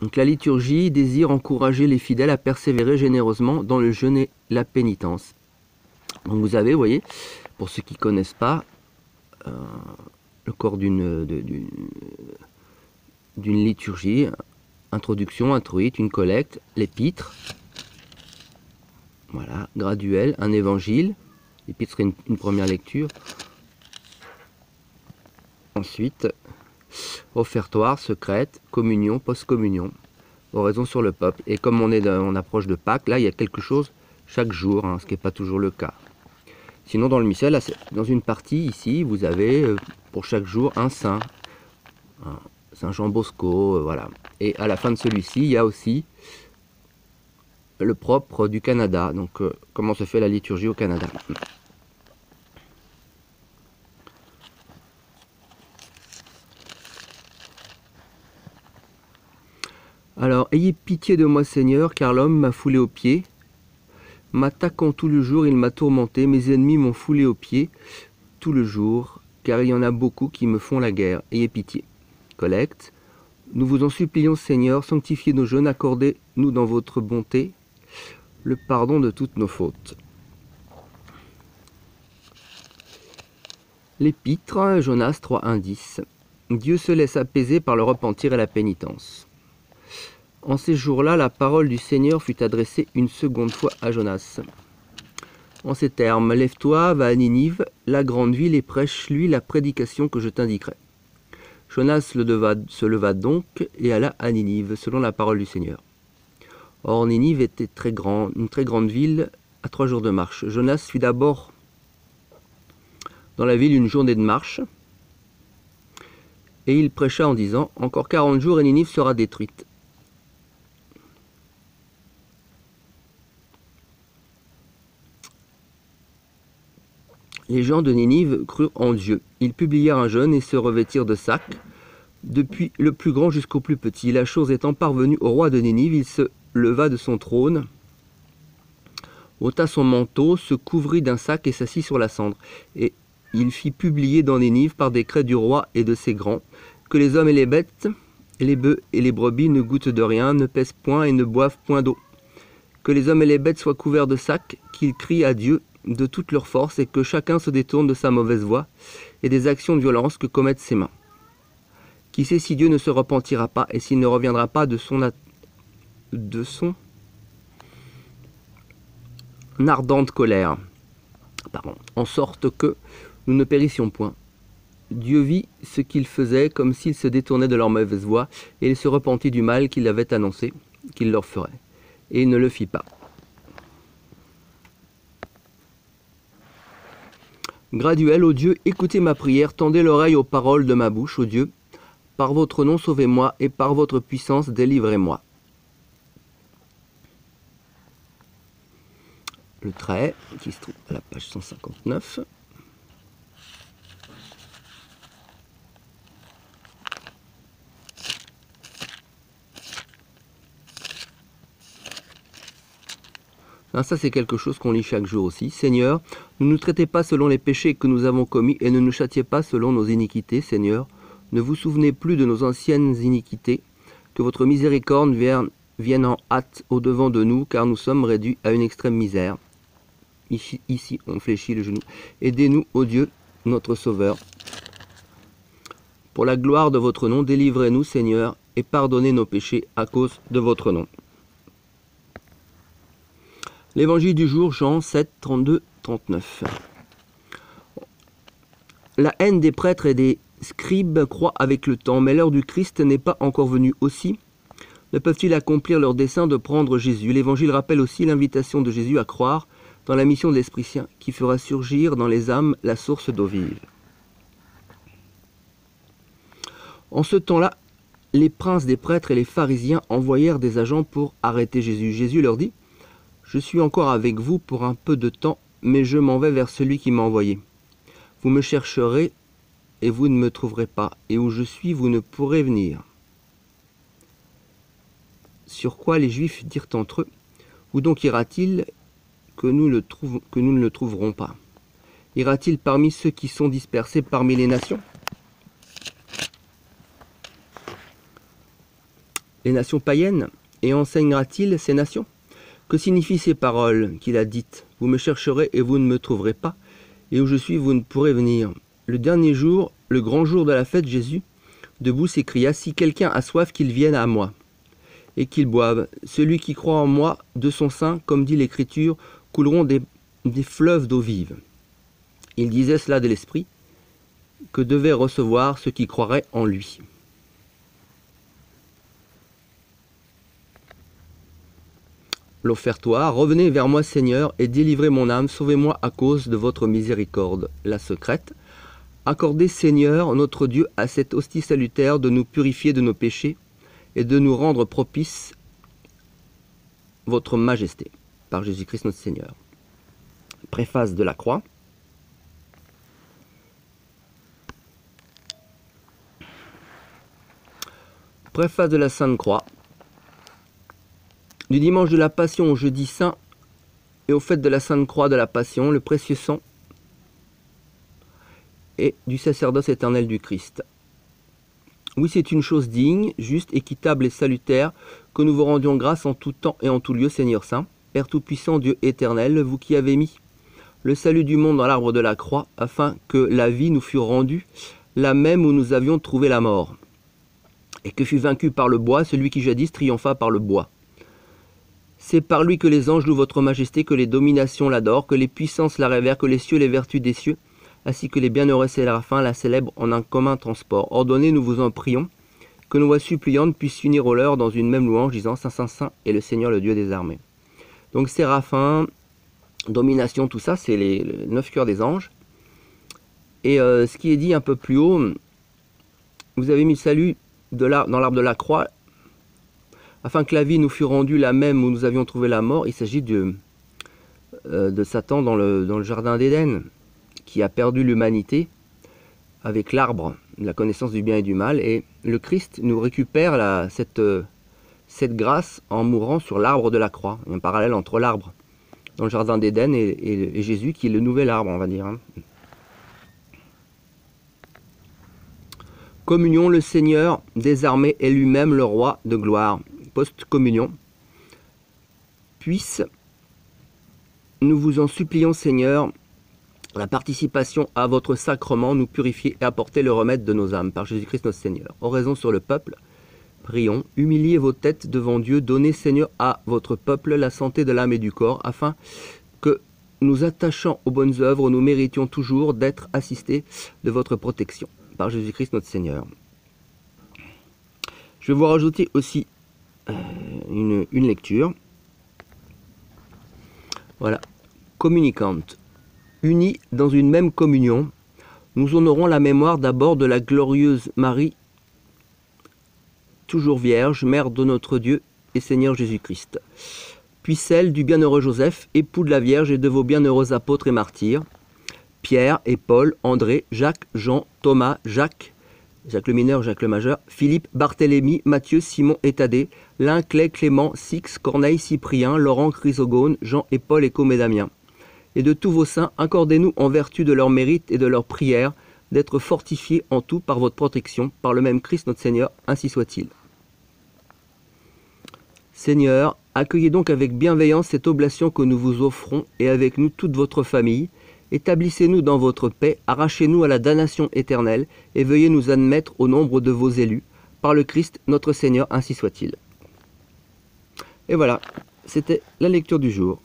Donc la liturgie désire encourager les fidèles à persévérer généreusement dans le jeûne et la pénitence. Donc vous avez, vous voyez, pour ceux qui ne connaissent pas, le corps d'une liturgie, introduction, introïte, une collecte, l'épître, voilà, graduel, un évangile, l'épître serait une première lecture. Ensuite, offertoire, secrète, communion, post-communion, oraison sur le peuple. Et comme on approche de Pâques, là il y a quelque chose chaque jour, ce qui n'est pas toujours le cas. Sinon dans le missel, là, dans une partie ici, vous avez pour chaque jour un saint, Saint Jean Bosco, voilà. Et à la fin de celui-ci, il y a aussi le propre du Canada. Donc comment se fait la liturgie au Canada. Alors, ayez pitié de moi, Seigneur, car l'homme m'a foulé aux pieds. M'attaquant tout le jour, il m'a tourmenté. Mes ennemis m'ont foulé aux pieds tout le jour, car il y en a beaucoup qui me font la guerre. Ayez pitié. Collecte. Nous vous en supplions, Seigneur, sanctifiez nos jeûnes, accordez-nous dans votre bonté le pardon de toutes nos fautes. L'épître, Jonas 3:1-10. Dieu se laisse apaiser par le repentir et la pénitence. En ces jours-là, la parole du Seigneur fut adressée une seconde fois à Jonas. En ces termes, lève-toi, va à Ninive, la grande ville, et prêche-lui la prédication que je t'indiquerai. Jonas se leva donc et alla à Ninive, selon la parole du Seigneur. Or, Ninive était une très grande ville, à 3 jours de marche. Jonas fut d'abord dans la ville une journée de marche, et il prêcha en disant, « Encore 40 jours et Ninive sera détruite. » Les gens de Ninive crurent en Dieu. Ils publièrent un jeûne et se revêtirent de sacs, depuis le plus grand jusqu'au plus petit. La chose étant parvenue au roi de Ninive, il se leva de son trône, ôta son manteau, se couvrit d'un sac et s'assit sur la cendre. Et il fit publier dans Ninive, par décret du roi et de ses grands, que les hommes et les bêtes, et les bœufs et les brebis ne goûtent de rien, ne pèsent point et ne boivent point d'eau. Que les hommes et les bêtes soient couverts de sacs, qu'ils crient à Dieu de toute leur force, et que chacun se détourne de sa mauvaise voie et des actions de violence que commettent ses mains. Qui sait si Dieu ne se repentira pas et s'il ne reviendra pas de son ardente colère, en sorte que nous ne périssions point. Dieu vit ce qu'ils faisaient comme s'ils se détournaient de leur mauvaise voie, et il se repentit du mal qu'il avait annoncé qu'il leur ferait, et il ne le fit pas. Graduel, ô Dieu, écoutez ma prière, tendez l'oreille aux paroles de ma bouche, ô Dieu. Par votre nom, sauvez-moi, et par votre puissance, délivrez-moi. Le trait, qui se trouve à la page 159. Ça, c'est quelque chose qu'on lit chaque jour aussi. Seigneur, ne nous traitez pas selon les péchés que nous avons commis, et ne nous châtiez pas selon nos iniquités, Seigneur. Ne vous souvenez plus de nos anciennes iniquités, que votre miséricorde vienne en hâte au-devant de nous, car nous sommes réduits à une extrême misère. Ici, on fléchit le genou. Aidez-nous, ô Dieu, notre Sauveur. Pour la gloire de votre nom, délivrez-nous, Seigneur, et pardonnez nos péchés à cause de votre nom. L'évangile du jour, Jean 7, 32, 39. La haine des prêtres et des scribes croît avec le temps, mais l'heure du Christ n'est pas encore venue. Aussi ne peuvent-ils accomplir leur dessein de prendre Jésus. L'évangile rappelle aussi l'invitation de Jésus à croire dans la mission de l'Esprit Saint, qui fera surgir dans les âmes la source d'eau vive. En ce temps-là, les princes des prêtres et les pharisiens envoyèrent des agents pour arrêter Jésus. Jésus leur dit, « Je suis encore avec vous pour un peu de temps, mais je m'en vais vers celui qui m'a envoyé. Vous me chercherez et vous ne me trouverez pas, et où je suis, vous ne pourrez venir. » Sur quoi les Juifs dirent entre eux, « Où donc ira-t-il que nous ne le trouverons pas? Ira-t-il parmi ceux qui sont dispersés parmi les nations ?» les nations païennes, et enseignera-t-il ces nations? Que signifient ces paroles qu'il a dites? Vous me chercherez et vous ne me trouverez pas, et où je suis vous ne pourrez venir. Le dernier jour, le grand jour de la fête, Jésus, debout, s'écria, si quelqu'un a soif, qu'il vienne à moi, et qu'il boive. Celui qui croit en moi, de son sein, comme dit l'Écriture, couleront des fleuves d'eau vive. Il disait cela de l'Esprit, que devaient recevoir ceux qui croiraient en lui. L'offertoire, revenez vers moi Seigneur, et délivrez mon âme, sauvez-moi à cause de votre miséricorde. La secrète, accordez Seigneur, notre Dieu, à cette hostie salutaire de nous purifier de nos péchés, et de nous rendre propice votre majesté, par Jésus-Christ notre Seigneur. Préface de la croix. Préface de la Sainte Croix. Du dimanche de la Passion au jeudi saint et au fête de la Sainte Croix de la Passion, le précieux sang et du sacerdoce éternel du Christ. Oui, c'est une chose digne, juste, équitable et salutaire que nous vous rendions grâce en tout temps et en tout lieu, Seigneur Saint, Père Tout-Puissant, Dieu éternel, vous qui avez mis le salut du monde dans l'arbre de la croix, afin que la vie nous fût rendue, la même où nous avions trouvé la mort, et que fut vaincu par le bois celui qui jadis triompha par le bois. C'est par lui que les anges louent votre majesté, que les dominations l'adorent, que les puissances la révèrent, que les cieux, les vertus des cieux, ainsi que les bienheureux séraphins la célèbrent en un commun transport. Ordonnez, nous vous en prions, que nos voix suppliantes puissent s'unir aux leurs dans une même louange, disant Saint, Saint, Saint est le Seigneur, le Dieu des armées. Donc séraphins, domination, tout ça, c'est les 9 cœurs des anges. Et ce qui est dit un peu plus haut, vous avez mis le salut dans l'arbre de la croix, afin que la vie nous fût rendue la même où nous avions trouvé la mort. Il s'agit de Satan dans le jardin d'Éden, qui a perdu l'humanité avec l'arbre, la connaissance du bien et du mal. Et le Christ nous récupère cette grâce en mourant sur l'arbre de la croix. Il y a un parallèle entre l'arbre dans le jardin d'Éden et Jésus, qui est le nouvel arbre, on va dire. Communion, le Seigneur des armées est lui-même le roi de gloire. Post-communion. Puisse, nous vous en supplions, Seigneur, la participation à votre sacrement nous purifier et apporter le remède de nos âmes, par Jésus-Christ notre Seigneur. Oraison sur le peuple, prions, humiliez vos têtes devant Dieu, donnez, Seigneur, à votre peuple la santé de l'âme et du corps, afin que, nous attachant aux bonnes œuvres, nous méritions toujours d'être assistés de votre protection, par Jésus-Christ notre Seigneur. Je vais vous rajouter aussi une lecture. Voilà. Communicante. Unis dans une même communion, nous honorons la mémoire d'abord de la glorieuse Marie, toujours vierge, mère de notre Dieu et Seigneur Jésus-Christ, puis celle du bienheureux Joseph, époux de la Vierge, et de vos bienheureux apôtres et martyrs, Pierre et Paul, André, Jacques, Jean, Thomas, Jacques le mineur, Jacques le majeur, Philippe, Barthélemy, Matthieu, Simon et Thaddée, Lin, Clay, Clément, Six, Corneille, Cyprien, Laurent, Chrysogone, Jean et Paul et Comédamien. Et de tous vos saints, accordez-nous en vertu de leur mérite et de leur prière d'être fortifiés en tout par votre protection, par le même Christ notre Seigneur, ainsi soit-il. Seigneur, accueillez donc avec bienveillance cette oblation que nous vous offrons, et avec nous toute votre famille. Établissez-nous dans votre paix, arrachez-nous à la damnation éternelle, et veuillez nous admettre au nombre de vos élus, par le Christ notre Seigneur, ainsi soit-il. Et voilà, c'était la lecture du jour.